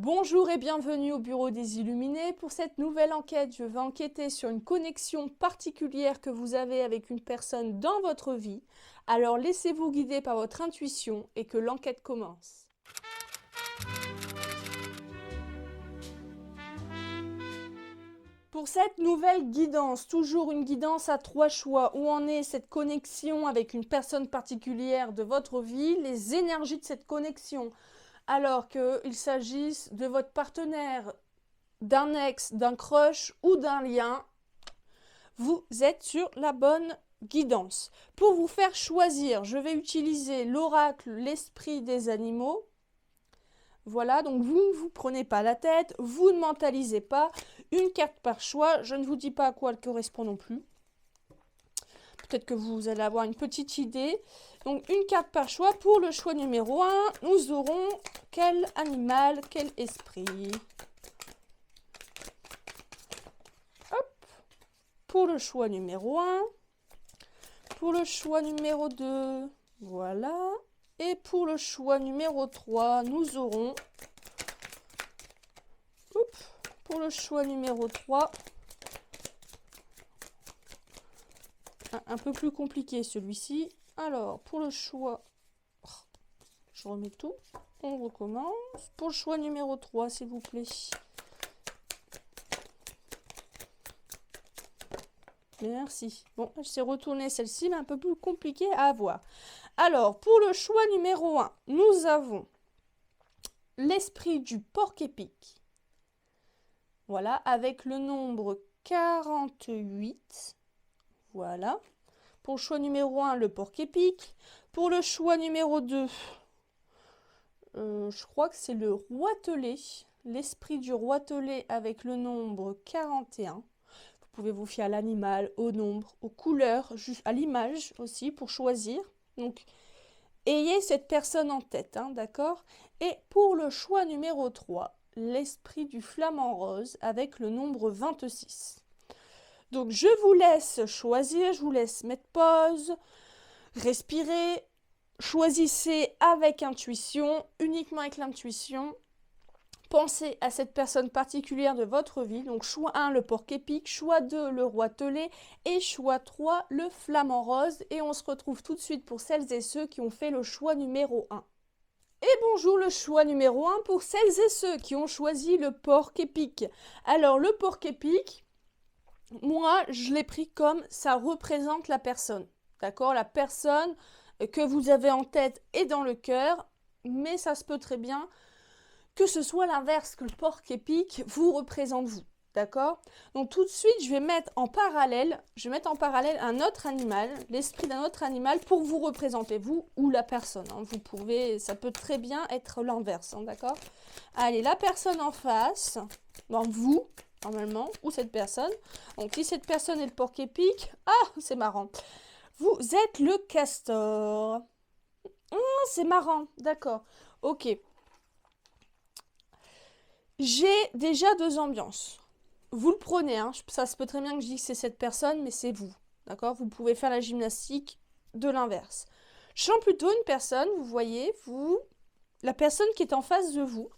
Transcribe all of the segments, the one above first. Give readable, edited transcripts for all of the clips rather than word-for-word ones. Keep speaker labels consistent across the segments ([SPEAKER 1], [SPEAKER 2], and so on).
[SPEAKER 1] Bonjour et bienvenue au Bureau des Illuminés. Pour cette nouvelle enquête, je vais enquêter sur une connexion particulière que vous avez avec une personne dans votre vie. Alors laissez-vous guider par votre intuition et que l'enquête commence. Pour cette nouvelle guidance, toujours une guidance à 3 choix, où en est cette connexion avec une personne particulière de votre vie, les énergies de cette connexion, alors qu'il s'agisse de votre partenaire, d'un ex, d'un crush ou d'un lien, vous êtes sur la bonne guidance. Pour vous faire choisir, je vais utiliser l'oracle, l'esprit des animaux. Voilà, donc vous ne vous prenez pas la tête, vous ne mentalisez pas. Une carte par choix, je ne vous dis pas à quoi elle correspond non plus. Peut-être que vous allez avoir une petite idée. Donc une carte par choix. Pour le choix numéro 1, nous aurons quel animal, quel esprit. Hop. Pour le choix numéro 1. Pour le choix numéro 2, voilà. Et pour le choix numéro 3, nous aurons... Pour le choix numéro 3, un peu plus compliqué celui-ci. Alors, pour le choix... Je remets tout. On recommence. Pour le choix numéro 3, s'il vous plaît. Merci. Bon, elle s'est retournée celle-ci, mais un peu plus compliquée à avoir. Alors, pour le choix numéro 1, nous avons l'esprit du porc-épic. Voilà, avec le nombre 48. Voilà. Pour le choix numéro 1, le porc-épic. Pour le choix numéro 2, je crois que c'est le roitelet. L'esprit du roitelet avec le nombre 41. Vous pouvez vous fier à l'animal, au nombre, aux couleurs, à l'image aussi pour choisir. Donc, ayez cette personne en tête, hein, d'accord? Et pour le choix numéro 3, l'esprit du flamant rose avec le nombre 26. Donc, je vous laisse choisir, je vous laisse mettre pause, respirer, choisissez avec intuition, uniquement avec l'intuition. Pensez à cette personne particulière de votre vie. Donc, choix 1, le porc-épic, choix 2, le roitelet et choix 3, le flamant rose. Et on se retrouve tout de suite pour celles et ceux qui ont fait le choix numéro 1. Et bonjour le choix numéro 1 pour celles et ceux qui ont choisi le porc-épic. Alors, le porc-épic, moi, je l'ai pris comme ça représente la personne. D'accord? La personne que vous avez en tête et dans le cœur, mais ça se peut très bien que ce soit l'inverse, que le porc-épic vous représente vous. D'accord? Donc tout de suite, je vais mettre en parallèle un autre animal, l'esprit d'un autre animal pour vous représenter, vous ou la personne. Hein. Vous pouvez, ça peut très bien être l'inverse, hein, d'accord? Allez, la personne en face, donc vous, normalement, ou cette personne. Donc si cette personne est le porc-épic, ah, c'est marrant. Vous êtes le castor. C'est marrant, d'accord. Ok. J'ai déjà 2 ambiances. Vous le prenez, hein. Ça se peut très bien que je dise que c'est cette personne, mais c'est vous. D'accord? Vous pouvez faire la gymnastique de l'inverse. Je sens plutôt une personne, vous voyez, la personne qui est en face de vous.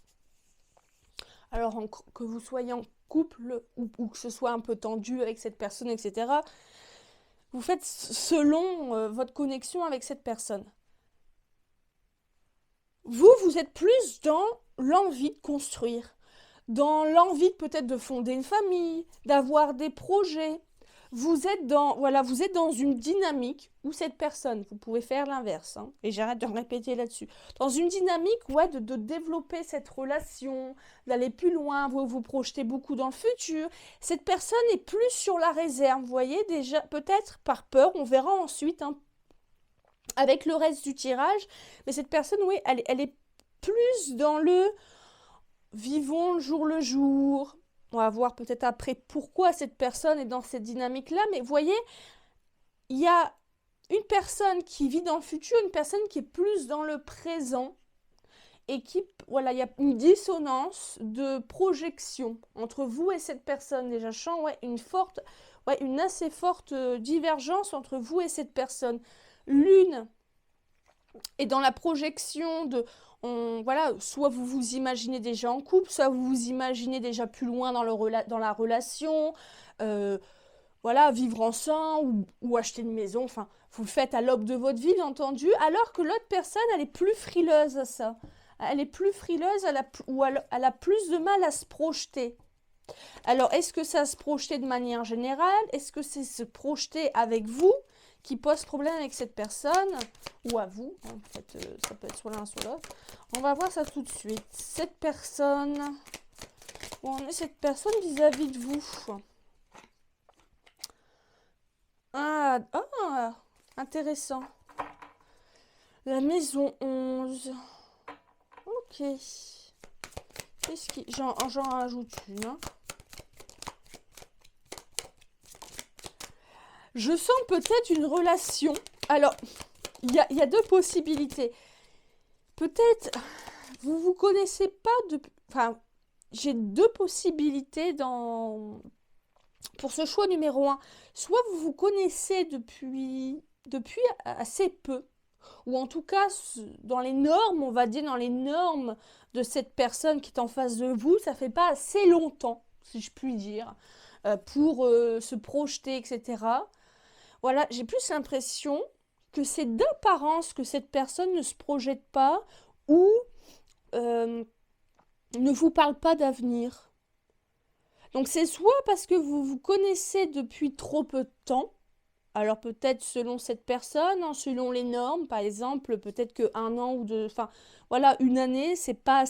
[SPEAKER 1] Alors, que vous soyez en couple ou que ce soit un peu tendu avec cette personne, etc. Vous faites selon votre connexion avec cette personne. Vous êtes plus dans l'envie de construire, dans l'envie peut-être de fonder une famille, d'avoir des projets. Vous êtes dans une dynamique où cette personne, vous pouvez faire l'inverse, hein, et j'arrête de me répéter là-dessus, dans une dynamique de développer cette relation, d'aller plus loin, vous vous projetez beaucoup dans le futur. Cette personne est plus sur la réserve, vous voyez, déjà, peut-être par peur, on verra ensuite, hein, avec le reste du tirage, mais cette personne, oui, elle est plus dans le vivons le jour. On va voir peut-être après pourquoi cette personne est dans cette dynamique-là, mais vous voyez, il y a une personne qui vit dans le futur, une personne qui est plus dans le présent, et qui, voilà, il y a une dissonance de projection entre vous et cette personne. Déjà, je sens, une assez forte divergence entre vous et cette personne. L'une est dans la projection de voilà, soit vous vous imaginez déjà en couple, soit vous vous imaginez déjà plus loin dans, dans la relation, euh, voilà, vivre ensemble ou acheter une maison, enfin, vous le faites à l'aube de votre vie, bien entendu, alors que l'autre personne, elle est plus frileuse à ça. Elle est plus frileuse, elle a plus de mal à se projeter. Alors, est-ce que ça se projeter de manière générale? Est-ce que c'est se projeter avec vous qui pose problème avec cette personne? Ou à vous, en fait, ça peut être soit l'un, soit l'autre. On va voir ça tout de suite. Cette personne, où en est cette personne vis-à-vis de vous? Ah, intéressant. La maison 11. Ok. Qu'est-ce qui... J'en rajoute une. Hein. Je sens peut-être une relation. Alors, il y a deux possibilités. Peut-être, vous vous connaissez pas depuis... Enfin, j'ai deux possibilités pour ce choix numéro 1. Soit vous vous connaissez depuis assez peu, ou en tout cas, dans les normes, on va dire, dans les normes de cette personne qui est en face de vous, ça fait pas assez longtemps, si je puis dire, pour se projeter, etc. Voilà, j'ai plus l'impression que c'est d'apparence que cette personne ne se projette pas ou ne vous parle pas d'avenir. Donc c'est soit parce que vous vous connaissez depuis trop peu de temps, alors peut-être selon cette personne, hein, selon les normes, par exemple, peut-être que 1 an ou 2, enfin voilà, une année, c'est pas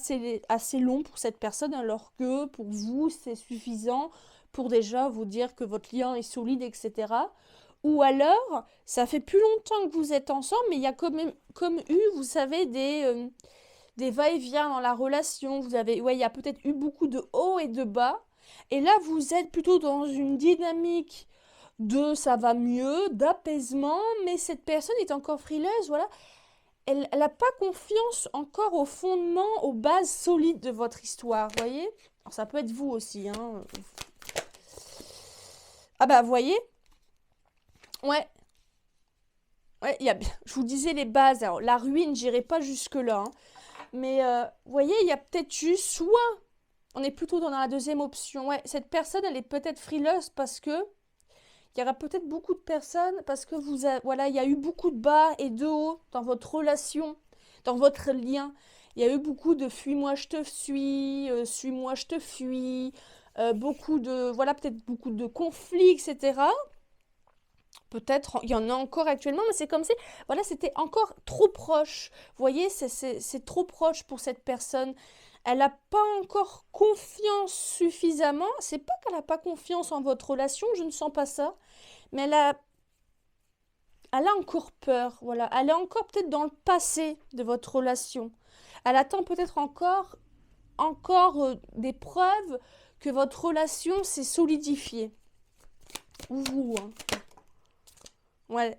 [SPEAKER 1] assez long pour cette personne, alors que pour vous, c'est suffisant pour déjà vous dire que votre lien est solide, etc. Ou alors, ça fait plus longtemps que vous êtes ensemble, mais il y a comme eu, vous savez, des va-et-vient dans la relation. Ouais, il y a peut-être eu beaucoup de hauts et de bas. Et là, vous êtes plutôt dans une dynamique de ça va mieux, d'apaisement, mais cette personne est encore frileuse, voilà. Elle n'a pas confiance encore au fondement, aux bases solides de votre histoire, vous voyez. Alors, ça peut être vous aussi, hein. Ah bah, vous voyez. Ouais, ouais, je vous disais les bases. Alors, la ruine, j'irai pas jusque-là, hein. Mais, vous voyez, il y a peut-être juste soit, on est plutôt dans la deuxième option. Ouais, cette personne, elle est peut-être frileuse parce que il y aura peut-être beaucoup de personnes parce que voilà, il y a eu beaucoup de bas et de hauts dans votre relation, dans votre lien. Il y a eu beaucoup de fuis-moi, je te suis, suis-moi, je te fuis, voilà, peut-être beaucoup de conflits, etc. Peut-être, il y en a encore actuellement, mais c'est comme si, voilà, c'était encore trop proche. Vous voyez, c'est trop proche pour cette personne. Elle n'a pas encore confiance suffisamment. C'est pas qu'elle n'a pas confiance en votre relation, je ne sens pas ça. Mais elle a encore peur, voilà. Elle est encore peut-être dans le passé de votre relation. Elle attend peut-être encore des preuves que votre relation s'est solidifiée. Ou vous, hein.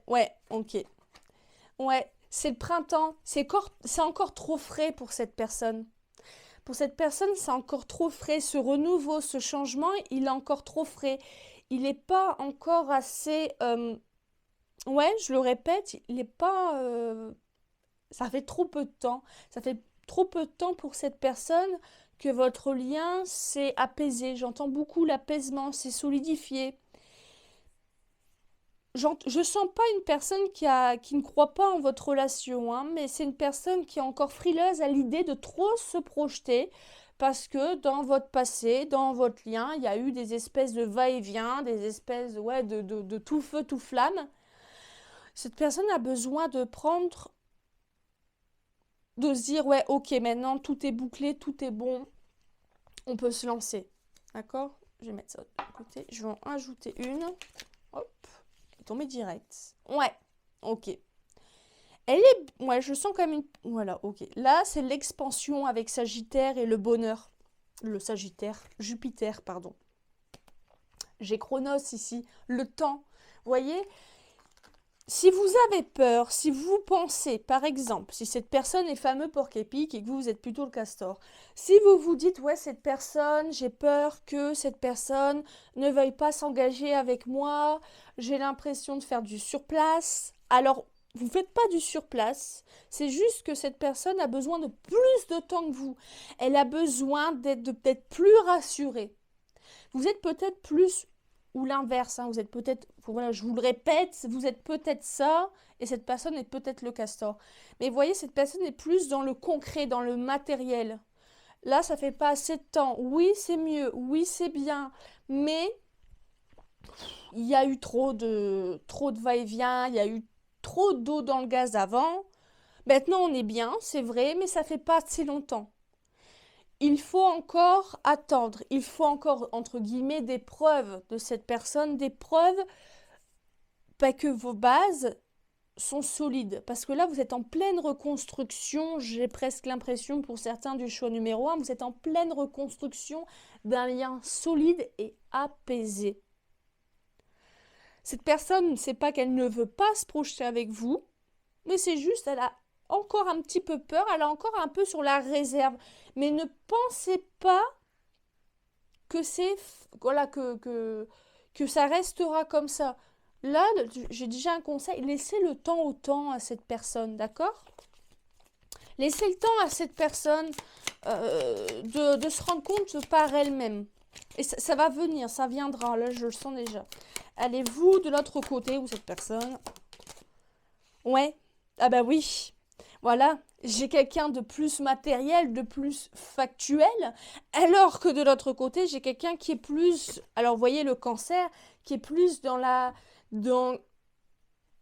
[SPEAKER 1] Ouais, ok. Ouais, c'est le printemps. C'est encore trop frais pour cette personne. Pour cette personne, c'est encore trop frais. Ce renouveau, ce changement, il est encore trop frais. Il n'est pas encore assez... ouais, je le répète, il n'est pas... ça fait trop peu de temps. Ça fait trop peu de temps pour cette personne que votre lien s'est apaisé. J'entends beaucoup l'apaisement, s'est solidifié. Je sens pas une personne qui ne croit pas en votre relation, hein, mais c'est une personne qui est encore frileuse à l'idée de trop se projeter parce que dans votre passé, dans votre lien, il y a eu des espèces de va-et-vient, des espèces ouais, de tout feu, tout flamme. Cette personne a besoin de se dire, ouais, ok, maintenant tout est bouclé, tout est bon, on peut se lancer. D'accord? Je vais mettre ça de côté. Je vais en ajouter une. Hop. Tomber direct. Ouais, ok. Ouais, je sens comme une... Voilà, ok. Là, c'est l'expansion avec Sagittaire et le bonheur. Le Sagittaire, Jupiter, pardon. J'ai Chronos ici, le temps. Vous voyez, si vous avez peur, si vous pensez, par exemple, si cette personne est fameux porc-épic et que vous êtes plutôt le castor, si vous vous dites, ouais, cette personne, j'ai peur que cette personne ne veuille pas s'engager avec moi, j'ai l'impression de faire du surplace, alors Vous ne faites pas du surplace, c'est juste que cette personne a besoin de plus de temps que vous. Elle a besoin d'être plus rassurée. Vous êtes peut-être plus, ou l'inverse, hein, vous êtes peut-être, voilà, je vous le répète, vous êtes peut-être ça, et cette personne est peut-être le castor. Mais vous voyez, cette personne est plus dans le concret, dans le matériel. Là, ça fait pas assez de temps. Oui, c'est mieux, oui, c'est bien, mais il y a eu trop de va-et-vient, il y a eu trop d'eau dans le gaz avant. Maintenant, on est bien, c'est vrai, mais ça fait pas assez longtemps. Il faut encore attendre, il faut encore, entre guillemets, des preuves de cette personne, des preuves que vos bases sont solides. Parce que là, vous êtes en pleine reconstruction, j'ai presque l'impression pour certains du choix numéro 1, vous êtes en pleine reconstruction d'un lien solide et apaisé. Cette personne ne sait pas qu'elle ne veut pas se projeter avec vous, mais c'est juste, elle a encore un petit peu peur, elle est encore un peu sur la réserve. Mais ne pensez pas que c'est voilà que ça restera comme ça. Là, j'ai déjà un conseil, laissez le temps au temps à cette personne, d'accord? Laissez le temps à cette personne de se rendre compte par elle-même. Et ça va venir, ça viendra, là je le sens déjà. Allez-vous de l'autre côté où cette personne? Ouais, ah bah oui. Voilà, j'ai quelqu'un de plus matériel, de plus factuel, alors que de l'autre côté, j'ai quelqu'un qui est plus, alors vous voyez le cancer, qui est plus dans,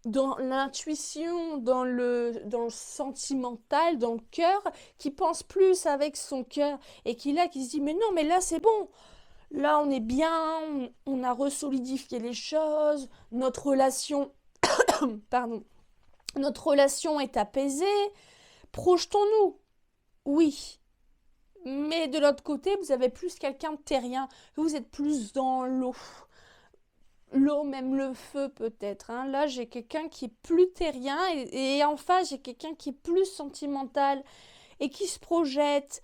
[SPEAKER 1] dans l'intuition, dans le sentimental, dans le cœur, qui pense plus avec son cœur, et qui se dit, mais non, mais là c'est bon, là on est bien, on a resolidifié les choses, notre relation, pardon, notre relation est apaisée, projetons-nous, oui. Mais de l'autre côté, vous avez plus quelqu'un de terrien. Vous êtes plus dans l'eau. L'eau, même le feu peut-être. Hein. Là, j'ai quelqu'un qui est plus terrien. Et en face, j'ai quelqu'un qui est plus sentimental et qui se projette.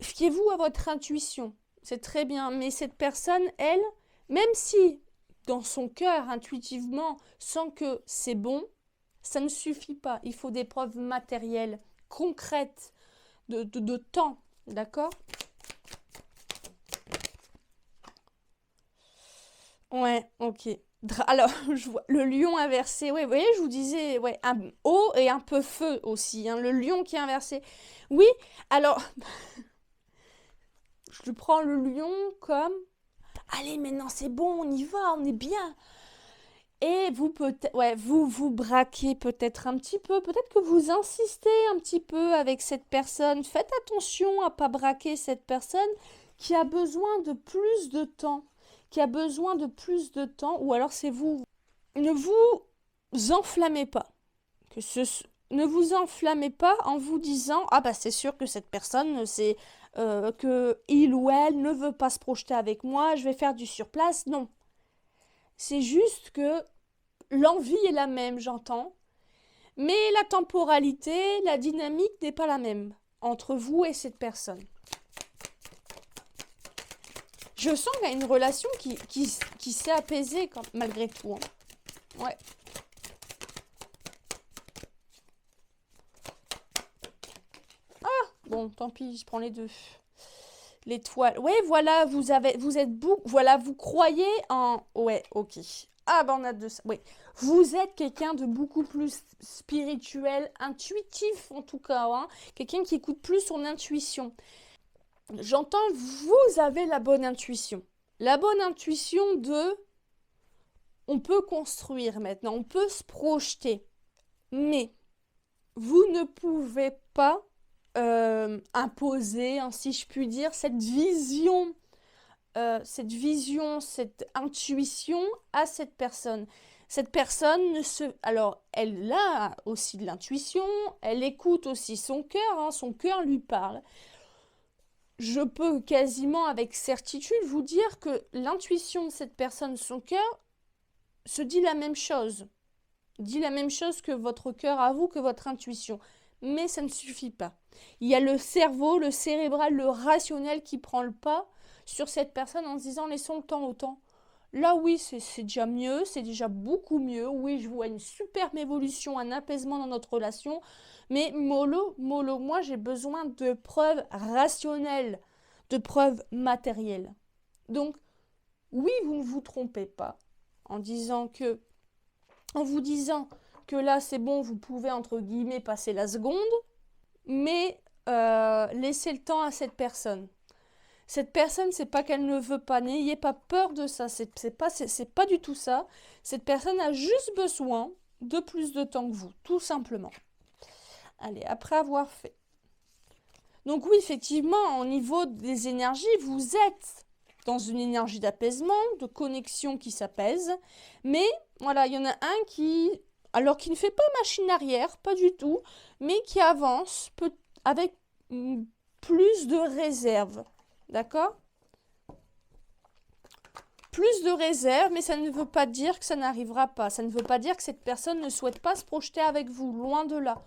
[SPEAKER 1] Fiez-vous à votre intuition. C'est très bien. Mais cette personne, elle, même si dans son cœur, intuitivement, sent que c'est bon, ça ne suffit pas. Il faut des preuves matérielles, concrètes, de temps. D'accord? Ouais, ok. Alors, je vois le lion inversé. Ouais, vous voyez, je vous disais, ouais, un eau et un peu feu aussi. Hein, le lion qui est inversé. Oui, alors, je prends le lion comme, allez, maintenant c'est bon, on y va, on est bien. Et vous peut-être, ouais, vous braquez peut-être un petit peu, peut-être que vous insistez un petit peu avec cette personne. Faites attention à pas braquer cette personne qui a besoin de plus de temps, qui a besoin de plus de temps, ou alors c'est vous. Ne vous enflammez pas. Que ce, ne vous enflammez pas en vous disant ah bah c'est sûr que cette personne c'est que il ou elle ne veut pas se projeter avec moi, je vais faire du surplace. Non, c'est juste que l'envie est la même, j'entends, mais la temporalité, la dynamique n'est pas la même entre vous et cette personne. Je sens qu'il y a une relation qui s'est apaisée malgré tout. Hein. Ouais. Bon, tant pis, je prends les deux. L'étoile. Ouais, voilà, vous êtes voilà, vous croyez en. Ouais, ok. Ah ben on a deux. Oui, vous êtes quelqu'un de beaucoup plus spirituel, intuitif en tout cas, hein. Quelqu'un qui écoute plus son intuition. J'entends, vous avez la bonne intuition. La bonne intuition de. On peut construire maintenant, on peut se projeter. Mais vous ne pouvez pas imposer, hein, si je puis dire, cette intuition à cette personne. Cette personne ne se... Alors, elle a aussi de l'intuition, elle écoute aussi son cœur, hein, son cœur lui parle. Je peux quasiment avec certitude vous dire que l'intuition de cette personne, son cœur, se dit la même chose. Dit la même chose que votre cœur à vous, que votre intuition. Mais ça ne suffit pas. Il y a le cerveau, le cérébral, le rationnel qui prend le pas sur cette personne en se disant laissons le temps au temps. Là, oui, c'est déjà mieux, c'est déjà beaucoup mieux. Oui, je vois une superbe évolution, un apaisement dans notre relation. Mais mollo, moi, j'ai besoin de preuves rationnelles, de preuves matérielles. Donc, oui, vous ne vous trompez pas en disant que, en vous disant que là, c'est bon, vous pouvez, entre guillemets, passer la seconde, mais laissez le temps à cette personne. Cette personne, c'est pas qu'elle ne veut pas, n'ayez pas peur de ça, c'est pas du tout ça. Cette personne a juste besoin de plus de temps que vous, tout simplement. Allez, après avoir fait. Donc oui, effectivement, au niveau des énergies, vous êtes dans une énergie d'apaisement, de connexion qui s'apaise. Mais voilà, il y en a un qui, alors qui ne fait pas machine arrière, pas du tout, mais qui avance avec plus de réserve. D'accord? Plus de réserve, mais ça ne veut pas dire que ça n'arrivera pas. Ça ne veut pas dire que cette personne ne souhaite pas se projeter avec vous, loin de là.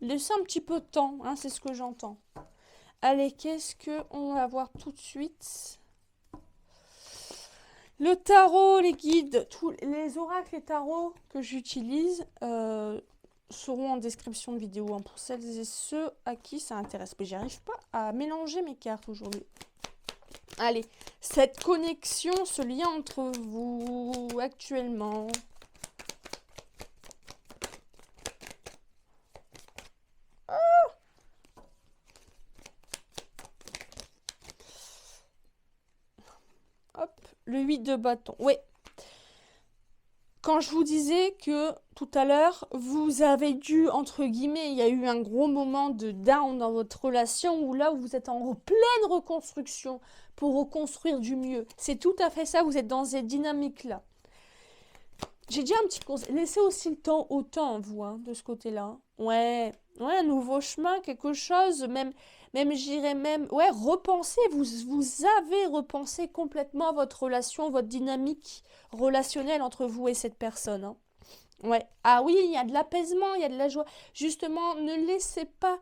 [SPEAKER 1] Laissez un petit peu de temps, hein, c'est ce que j'entends. Allez, qu'est-ce qu'on va voir tout de suite? Le tarot, les guides, tous les oracles et tarots que j'utilise seront en description de vidéo, hein, pour celles et ceux à qui ça intéresse. Mais j'arrive pas à mélanger mes cartes aujourd'hui. Allez, cette connexion, ce lien entre vous actuellement. Hop, le 8 de bâton. Oui. Quand je vous disais que tout à l'heure, vous avez dû, entre guillemets, il y a eu un gros moment de down dans votre relation où là, vous êtes en pleine reconstruction pour reconstruire du mieux. C'est tout à fait ça, vous êtes dans cette dynamique-là. J'ai déjà un petit conseil. Laissez aussi le temps au temps, vous, hein, de ce côté-là. Ouais, un nouveau chemin, quelque chose, j'irais même, ouais, repensez, vous avez repensé complètement votre relation, votre dynamique relationnelle entre vous et cette personne, hein. Ouais. Ah oui, il y a de l'apaisement, il y a de la joie. Justement, ne laissez pas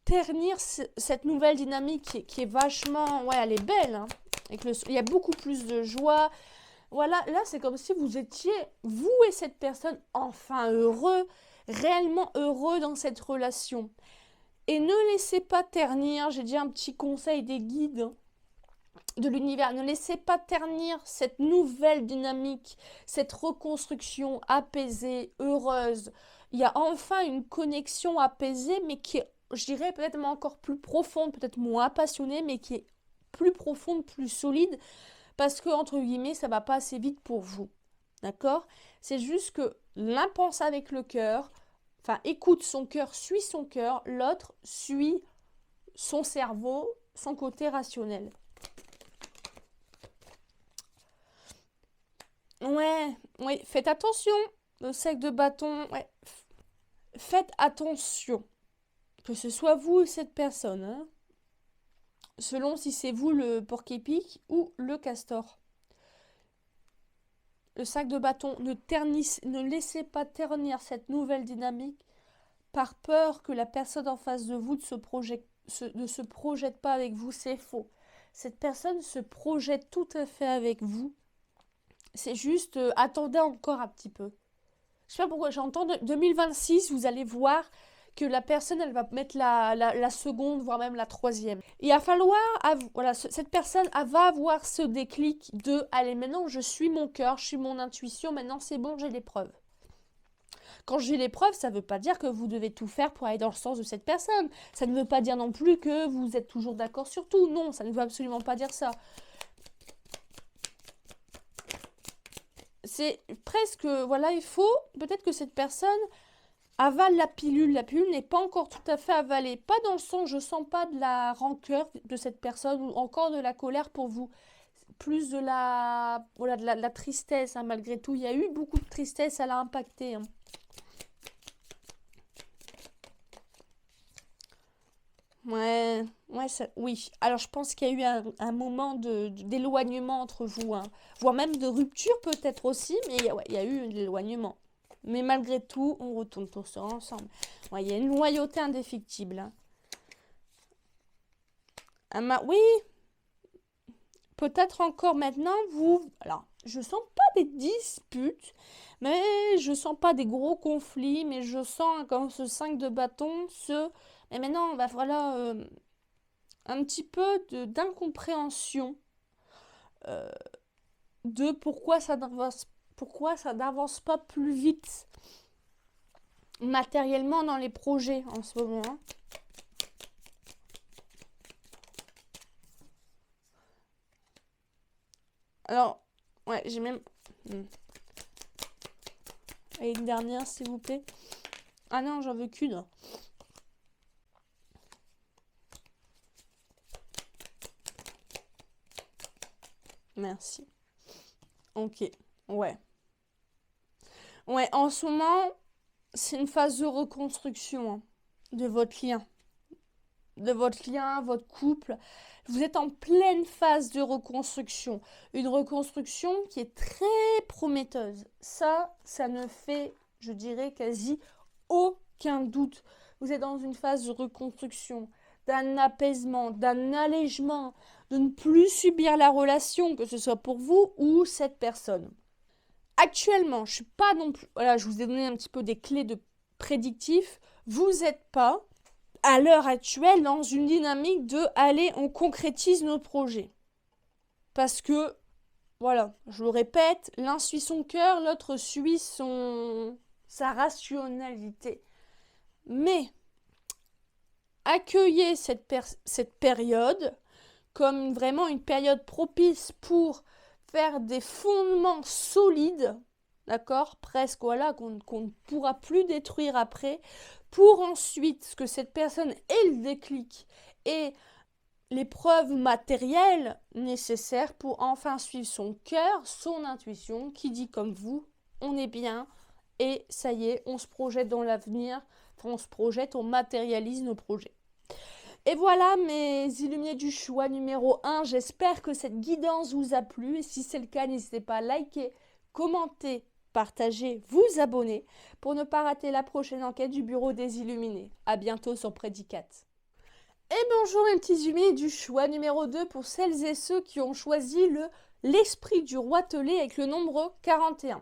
[SPEAKER 1] ternir cette nouvelle dynamique qui est vachement, ouais, elle est belle, hein. Il y a beaucoup plus de joie. Voilà, là, c'est comme si vous étiez, vous et cette personne, enfin heureux, réellement heureux dans cette relation. Et ne laissez pas ternir, j'ai dit un petit conseil des guides de l'univers, ne laissez pas ternir cette nouvelle dynamique, cette reconstruction apaisée, heureuse. Il y a enfin une connexion apaisée, mais qui est, je dirais, peut-être encore plus profonde, peut-être moins passionnée, mais qui est plus profonde, plus solide, parce que, entre guillemets, ça va pas assez vite pour vous. D'accord? C'est juste que l'un pense avec le cœur, enfin, écoute son cœur, suit son cœur, l'autre suit son cerveau, son côté rationnel. Ouais, oui, faites attention. Le sac de bâton, ouais. Faites attention. Que ce soit vous ou cette personne, hein, selon si c'est vous le porc-épic ou le castor. Le sac de bâton, ne laissez pas ternir cette nouvelle dynamique par peur que la personne en face de vous ne se projette pas avec vous. C'est faux. Cette personne se projette tout à fait avec vous. C'est juste, attendez encore un petit peu. Je sais pas pourquoi, j'entends 2026, vous allez voir que la personne, elle va mettre la seconde, voire même la troisième. Il va falloir, voilà, cette personne, elle va avoir ce déclic de, allez, maintenant, je suis mon cœur, je suis mon intuition, maintenant, c'est bon, j'ai les preuves. Quand j'ai les preuves, ça ne veut pas dire que vous devez tout faire pour aller dans le sens de cette personne. Ça ne veut pas dire non plus que vous êtes toujours d'accord sur tout. Non, ça ne veut absolument pas dire ça. C'est presque, voilà, il faut peut-être que cette personne avale la pilule. La pilule n'est pas encore tout à fait avalée. Pas dans le sens, je sens pas de la rancœur de cette personne ou encore de la colère pour vous. Plus de la, voilà, de la tristesse, hein, malgré tout. Il y a eu beaucoup de tristesse, elle a impacté, hein. Ouais, oui. Alors je pense qu'il y a eu un moment d'éloignement entre vous, hein. Voire même de rupture peut-être aussi, mais ouais, il y a eu de l'éloignement. Mais malgré tout, on retourne tous ensemble. Ouais, il y a une loyauté indéfectible, hein. Oui, peut-être encore maintenant, vous... Alors, je sens pas des disputes, mais je sens pas des gros conflits, mais je sens comme ce 5 de bâton, Mais maintenant, bah voilà, un petit peu d'incompréhension euh, de pourquoi ça n'avance pas plus vite matériellement dans les projets en ce moment. Hein. Alors, ouais, j'ai même... Et une dernière, s'il vous plaît. Ah non, j'en veux qu'une. Merci. Ok, ouais. Ouais, en ce moment, c'est une phase de reconstruction hein, de votre lien. De votre lien, votre couple. Vous êtes en pleine phase de reconstruction. Une reconstruction qui est très prometteuse. Ça ne fait, je dirais, quasi aucun doute. Vous êtes dans une phase de reconstruction, d'un apaisement, d'un allègement, de ne plus subir la relation, que ce soit pour vous ou cette personne. Actuellement, je suis pas non plus... Voilà, je vous ai donné un petit peu des clés de prédictif. Vous n'êtes pas à l'heure actuelle dans une dynamique de allez, on concrétise nos projets. Parce que, voilà, je le répète, l'un suit son cœur, l'autre suit sa rationalité. Mais accueillez cette période comme vraiment une période propice pour faire des fondements solides, d'accord, presque, voilà, qu'on ne pourra plus détruire après, pour ensuite que cette personne ait le déclic et les preuves matérielles nécessaires pour enfin suivre son cœur, son intuition, qui dit comme vous, on est bien, et ça y est, on se projette dans l'avenir, on se projette, on matérialise nos projets. Et voilà mes illuminés du choix numéro 1. J'espère que cette guidance vous a plu. Et si c'est le cas, n'hésitez pas à liker, commenter, partager, vous abonner pour ne pas rater la prochaine enquête du Bureau des Illuminés. À bientôt sur Prédicat. Et bonjour mes petits illuminés du choix numéro 2 pour celles et ceux qui ont choisi l'esprit du roi Telé avec le nombre 41.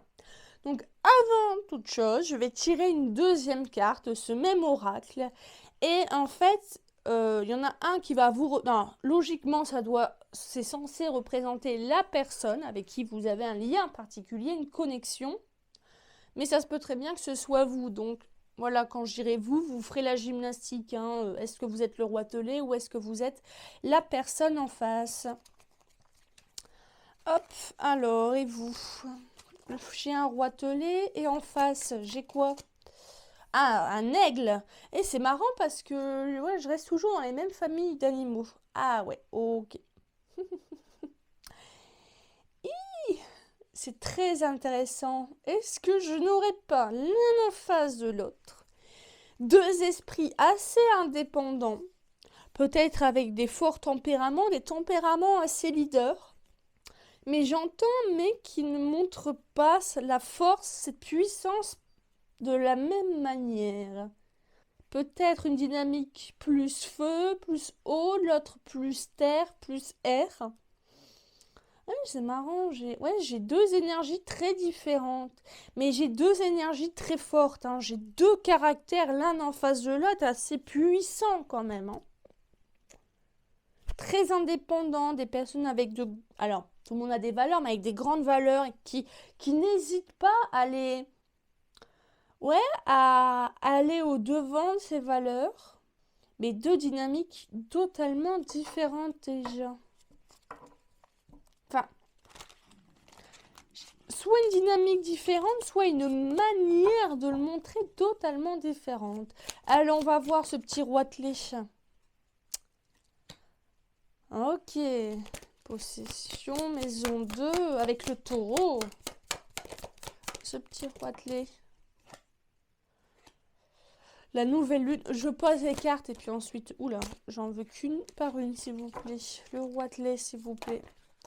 [SPEAKER 1] Donc avant toute chose, je vais tirer une deuxième carte, ce même oracle. Et en fait, y en a un qui va vous... Non, logiquement, c'est censé représenter la personne avec qui vous avez un lien particulier, une connexion. Mais ça se peut très bien que ce soit vous. Donc, voilà, quand je dirai vous, vous ferez la gymnastique. Hein. Est-ce que vous êtes le roi Telé ou est-ce que vous êtes la personne en face? Hop, alors, et vous? J'ai un roi Telé et en face, j'ai quoi? Ah, un aigle. Et c'est marrant parce que ouais, je reste toujours dans les mêmes familles d'animaux. Ah ouais, ok. C'est très intéressant. Est-ce que je n'aurais pas l'un en face de l'autre deux esprits assez indépendants, peut-être avec des forts tempéraments, des tempéraments assez leaders, mais j'entends, mais qui ne montrent pas la force, cette puissance de la même manière. Peut-être une dynamique plus feu, plus eau, l'autre plus terre, plus air. Ouais, c'est marrant, j'ai deux énergies très différentes, mais j'ai deux énergies très fortes. Hein. J'ai deux caractères l'un en face de l'autre assez puissants quand même. Hein. Très indépendants, des personnes avec de... Alors, tout le monde a des valeurs, mais avec des grandes valeurs qui n'hésitent pas à les... Ouais, à aller au-devant de ces valeurs. Mais deux dynamiques totalement différentes déjà. Enfin, soit une dynamique différente, soit une manière de le montrer totalement différente. Allez, on va voir ce petit roitelet. Ok. Possession, maison 2, avec le taureau. Ce petit roitelet. La nouvelle lune. Je pose les cartes et puis ensuite... Oula, j'en veux qu'une par une, s'il vous plaît. Le roitelet, s'il vous plaît.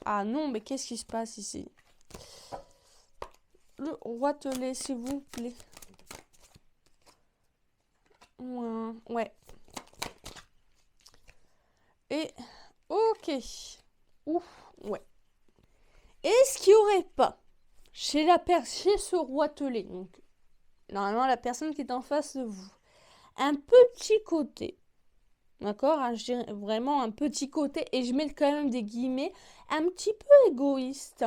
[SPEAKER 1] Ah non, mais qu'est-ce qui se passe ici? Le roitelet, s'il vous plaît. Ouais. Et... Ok. Ouf. Ouais. Est-ce qu'il n'y aurait pas chez ce roitelet, donc normalement la personne qui est en face de vous, un petit côté, d'accord, hein, je dirais vraiment un petit côté, et je mets quand même des guillemets, un petit peu égoïste,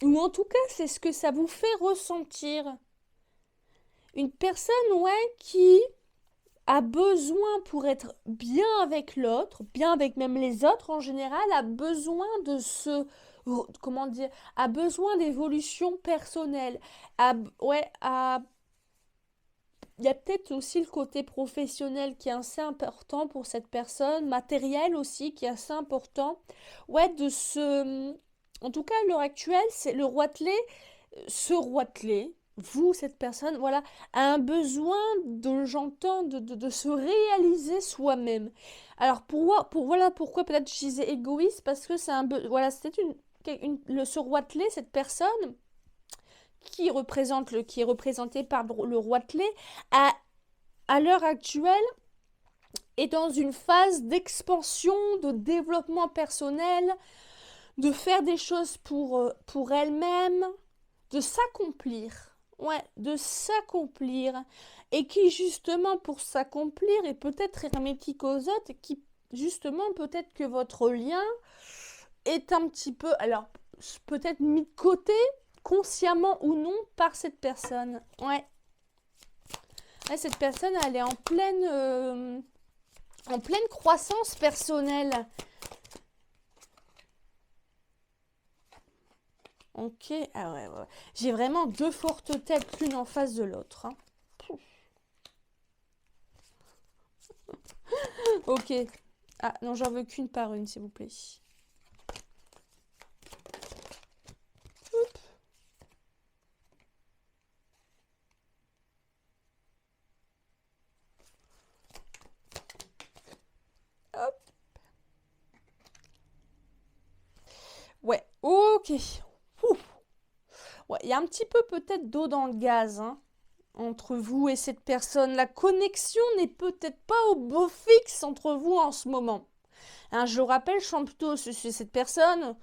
[SPEAKER 1] ou en tout cas c'est ce que ça vous fait ressentir. Une personne, ouais, qui a besoin pour être bien avec l'autre, bien avec même les autres en général, a besoin de comment dire, a besoin d'évolution personnelle, ouais, il y a peut-être aussi le côté professionnel qui est assez important pour cette personne, matériel aussi qui est assez important. Ouais, en tout cas, à l'heure actuelle, c'est le roitelet, ce roitelet, vous, cette personne, voilà, a un besoin j'entends, de se réaliser soi-même. Alors, voilà pourquoi peut-être je disais égoïste, parce que voilà, c'était ce roitelet, cette personne, qui est représenté par le roitelet, à l'heure actuelle, est dans une phase d'expansion, de développement personnel, de faire des choses pour elle-même, de s'accomplir. Ouais, de s'accomplir. Et qui, justement, pour s'accomplir, est peut-être hermétique aux autres, et qui, justement, peut-être que votre lien est un petit peu, alors, peut-être mis de côté, consciemment ou non, par cette personne. Ouais. Ouais, cette personne, elle est en pleine croissance personnelle. Ok, ah ouais, ouais. J'ai vraiment deux fortes têtes, l'une en face de l'autre. Hein. Ok. Ah non, j'en veux qu'une par une, s'il vous plaît. Hop. Hop. Ouais, ok. Ouh. Ouais, il y a un petit peu peut-être d'eau dans le gaz, hein, entre vous et cette personne. La connexion n'est peut-être pas au beau fixe entre vous en ce moment. Hein, je le rappelle, je suis plutôt cette personne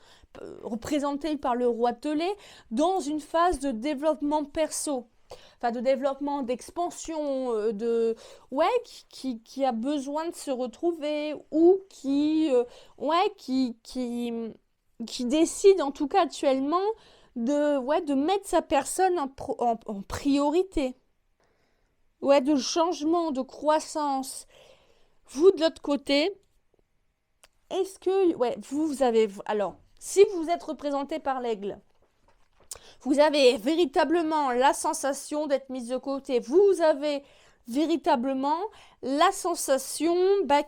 [SPEAKER 1] représentée par le roitelet dans une phase de développement perso. Enfin, de développement, d'expansion, ouais, qui a besoin de se retrouver ou ouais, qui décide en tout cas actuellement ouais, de mettre sa personne en priorité. Ouais, de changement, de croissance. Vous, de l'autre côté, est-ce que, ouais, vous avez, alors, si vous êtes représenté par l'aigle, vous avez véritablement la sensation d'être mise de côté, vous avez véritablement la sensation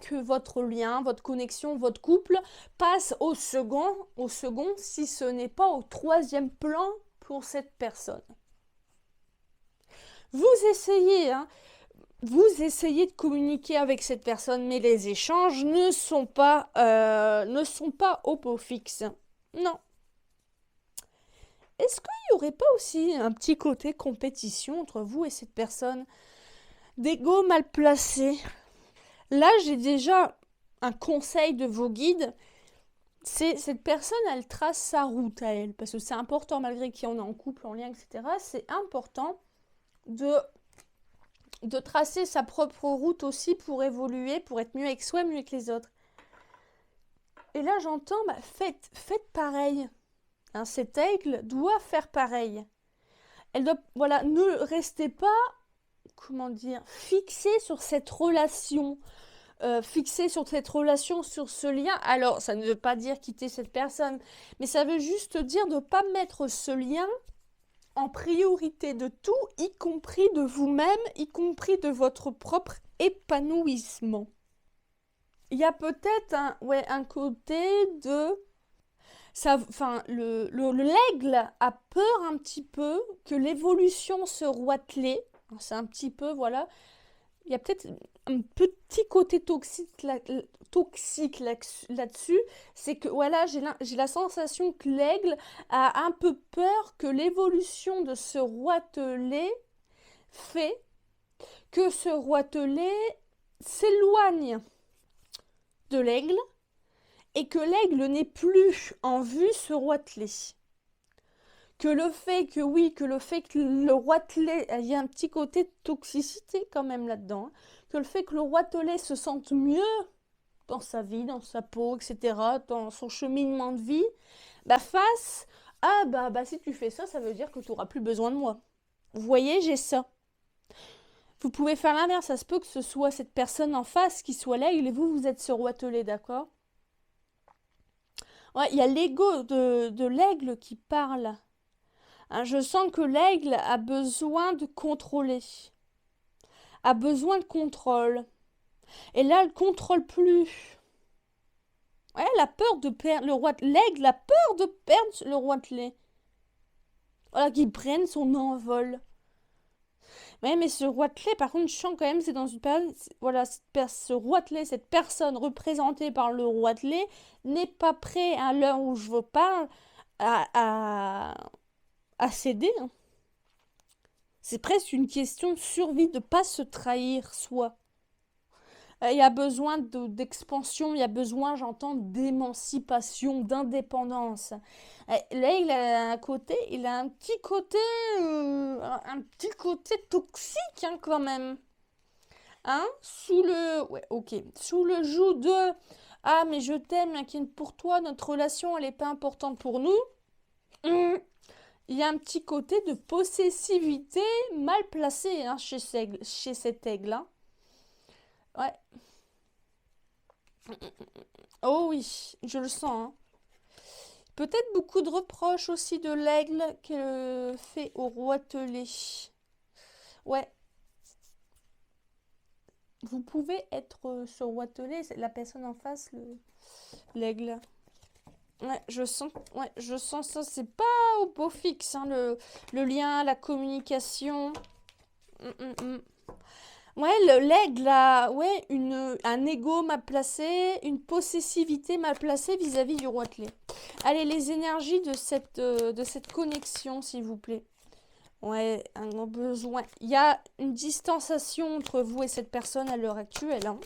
[SPEAKER 1] que votre lien, votre connexion, votre couple passe au second, si ce n'est pas au troisième plan pour cette personne. Vous essayez, hein, vous essayez de communiquer avec cette personne, mais les échanges ne sont pas au pot fixe. Non. Est-ce qu'il n'y aurait pas aussi un petit côté compétition entre vous et cette personne? D'ego mal placé. Là, j'ai déjà un conseil de vos guides. C'est cette personne, elle trace sa route à elle. Parce que c'est important, malgré qui on est en couple, en lien, etc. C'est important de tracer sa propre route aussi pour évoluer, pour être mieux avec soi, mieux avec les autres. Et là, j'entends, faites pareil. Hein, cet aigle doit faire pareil. Elle doit, voilà, ne restez pas, comment dire, fixé sur cette relation, sur ce lien. Alors, ça ne veut pas dire quitter cette personne, mais ça veut juste dire de ne pas mettre ce lien en priorité de tout, y compris de vous-même, y compris de votre propre épanouissement. Il y a peut-être un côté de... Enfin, l'aigle a peur un petit peu que l'évolution se roiteler. C'est un petit peu, voilà. Il y a peut-être un petit côté toxique là-dessus. C'est que, voilà, j'ai la sensation que l'aigle a un peu peur que l'évolution de ce roitelet fait que ce roitelet s'éloigne de l'aigle et que l'aigle n'est plus en vue se roiteler. Que le fait que le roitelet, il y a un petit côté de toxicité quand même là-dedans, hein. Que le fait que le roitelet se sente mieux dans sa vie, dans sa peau, etc., dans son cheminement de vie, bah face à si tu fais ça, ça veut dire que tu n'auras plus besoin de moi. Vous voyez, j'ai ça. Vous pouvez faire l'inverse, ça se peut que ce soit cette personne en face qui soit l'aigle et vous êtes ce roitelet, d'accord? Ouais, il y a l'ego de l'aigle qui parle. Hein, je sens que l'aigle a besoin de contrôler, a besoin de contrôle. Et là, elle ne contrôle plus. Ouais, elle a peur de perdre le roi. L'aigle a peur de perdre le roitelet. Voilà, qu'il prenne son envol. Ouais, mais ce roitelet, par contre, je sens quand même, c'est dans une période. Voilà, ce roitelet, cette personne représentée par le roitelet, n'est pas prêt à l'heure où je vous parle à céder, hein. C'est presque une question de survie, de ne pas se trahir soi. Il y a besoin d'expansion, il y a besoin, j'entends, d'émancipation, d'indépendance. Là, il a un petit côté toxique, hein, quand même. Hein? Sous le joug de ah, mais je t'aime, m'inquiète pour toi, notre relation, elle n'est pas importante pour nous. Il y a un petit côté de possessivité mal placé, hein, chez cet aigle, hein. Ouais. Oh oui, je le sens, hein. Peut-être beaucoup de reproches aussi de l'aigle qu'elle fait au roitelet. Ouais. Vous pouvez être ce roitelet, c'est la personne en face, l'aigle. Ouais, je sens ça. C'est pas au beau fixe, hein, le lien, la communication. Ouais, l'aigle a un ego mal placé, une possessivité mal placée vis-à-vis du roitelet. Allez, les énergies de cette connexion, s'il vous plaît. Ouais, un grand besoin. Il y a une distanciation entre vous et cette personne à l'heure actuelle, hein.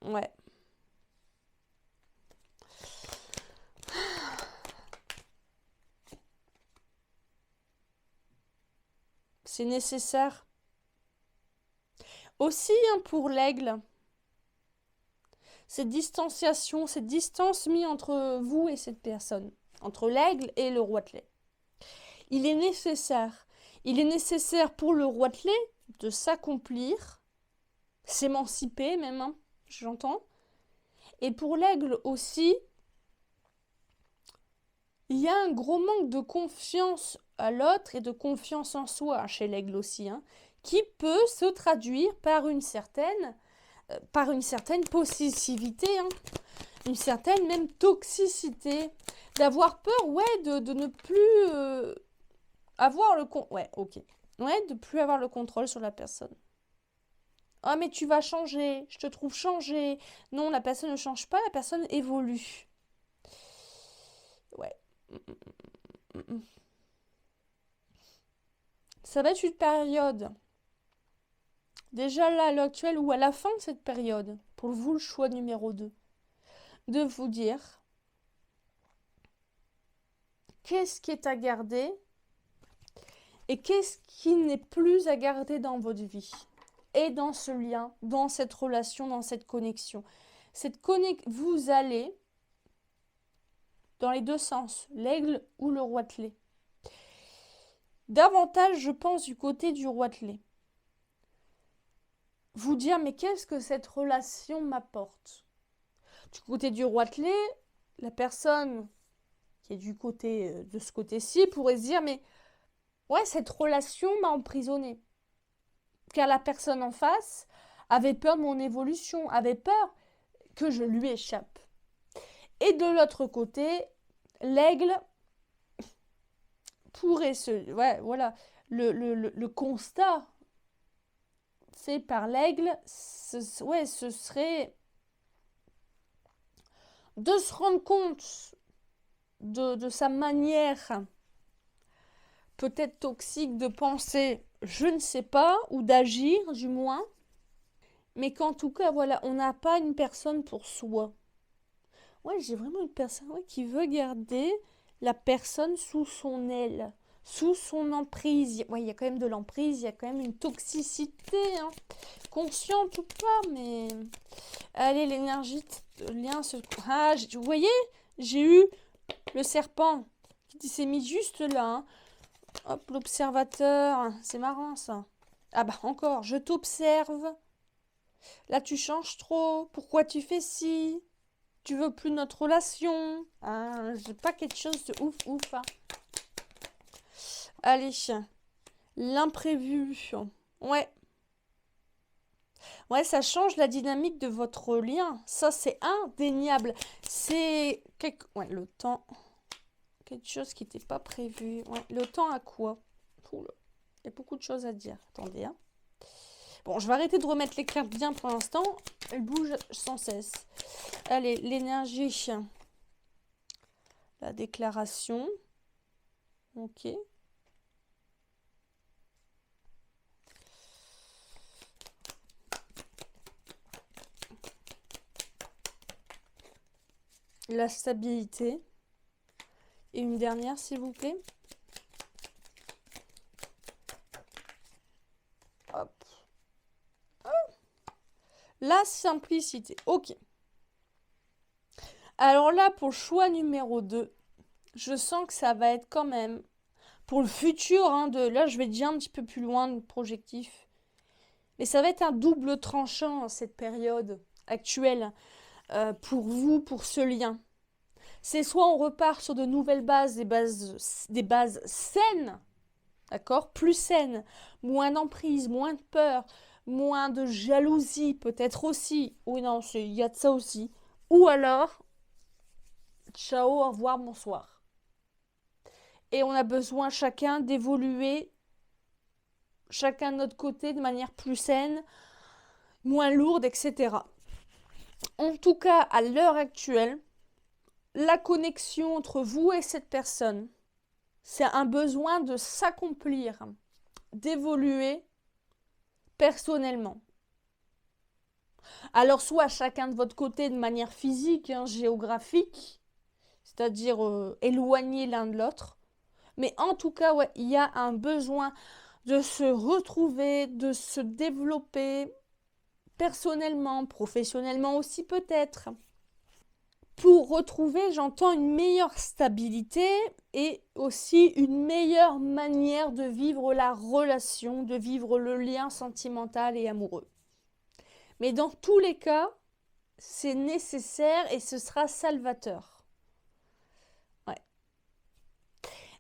[SPEAKER 1] Ouais. C'est nécessaire. Aussi, hein, pour l'aigle, cette distanciation, cette distance mise entre vous et cette personne, entre l'aigle et le roitelet. Il est nécessaire. Il est nécessaire pour le roitelet de s'accomplir, s'émanciper même, hein, j'entends. Et pour l'aigle aussi, il y a un gros manque de confiance à l'autre et de confiance en soi chez l'aigle aussi, hein, qui peut se traduire par une certaine possessivité, hein, une certaine même toxicité, d'avoir peur, ouais, de ne plus avoir le de plus avoir le contrôle sur la personne. Ah, mais tu vas changer, je te trouve changé. Non, la personne ne change pas, la personne évolue. Ouais. Ça va être une période, déjà là, à l'heure actuelle, ou à la fin de cette période, pour vous, le choix numéro 2, de vous dire qu'est-ce qui est à garder et qu'est-ce qui n'est plus à garder dans votre vie. Et dans ce lien, dans cette relation, dans cette connexion. Vous allez dans les deux sens, l'aigle ou le roitelet. Davantage, je pense, du côté du roitelet. Vous dire, mais qu'est-ce que cette relation m'apporte? Du côté du roitelet, la personne qui est du côté de ce côté-ci pourrait se dire, mais ouais, cette relation m'a emprisonnée. Car la personne en face avait peur de mon évolution, avait peur que je lui échappe. Et de l'autre côté, l'aigle pourrait le constat fait par l'aigle, ce serait de se rendre compte de sa manière peut-être toxique de penser, je ne sais pas, ou d'agir du moins, mais qu'en tout cas, voilà, on n'a pas une personne pour soi. Ouais, j'ai vraiment une personne qui veut garder la personne sous son aile, sous son emprise. Ouais, il y a quand même de l'emprise, il y a quand même une toxicité, hein. Consciente ou pas, mais... Allez, l'énergie, le lien se... Ah, vous voyez, j'ai eu le serpent qui s'est mis juste là, hein. Hop, l'observateur, c'est marrant ça. Ah bah encore, je t'observe. Là, tu changes trop. Pourquoi tu fais ci? Tu veux plus notre relation? Ah, j'ai pas quelque chose de ouf, ouf, hein. Allez, l'imprévu. Ouais. Ouais, ça change la dynamique de votre lien. Ça, c'est indéniable. C'est ouais, le temps. Quelque chose qui n'était pas prévu. Ouais, le temps à quoi? Oula, il y a beaucoup de choses à dire. Attendez, hein. Bon, je vais arrêter de remettre les cartes bien pour l'instant. Elles bougent sans cesse. Allez, l'énergie. La déclaration. Ok. La stabilité. Et une dernière, s'il vous plaît. Hop. La simplicité. Ok. Alors là, pour le choix numéro 2, je sens que ça va être quand même, pour le futur, hein, là je vais déjà un petit peu plus loin de projectif, mais ça va être un double tranchant cette période actuelle pour vous, pour ce lien. C'est soit on repart sur de nouvelles bases, des bases saines, d'accord, plus saines, moins d'emprise, moins de peur, moins de jalousie peut-être aussi, oui non, il y a de ça aussi, ou alors, ciao, au revoir, bonsoir. Et on a besoin chacun d'évoluer, chacun de notre côté, de manière plus saine, moins lourde, etc. En tout cas, à l'heure actuelle, la connexion entre vous et cette personne, c'est un besoin de s'accomplir, d'évoluer personnellement. Alors, soit chacun de votre côté de manière physique, hein, géographique, c'est-à-dire éloigné l'un de l'autre, mais en tout cas, ouais, il y a un besoin de se retrouver, de se développer personnellement, professionnellement aussi peut-être, pour retrouver, j'entends, une meilleure stabilité et aussi une meilleure manière de vivre la relation, de vivre le lien sentimental et amoureux. Mais dans tous les cas, c'est nécessaire et ce sera salvateur. Ouais.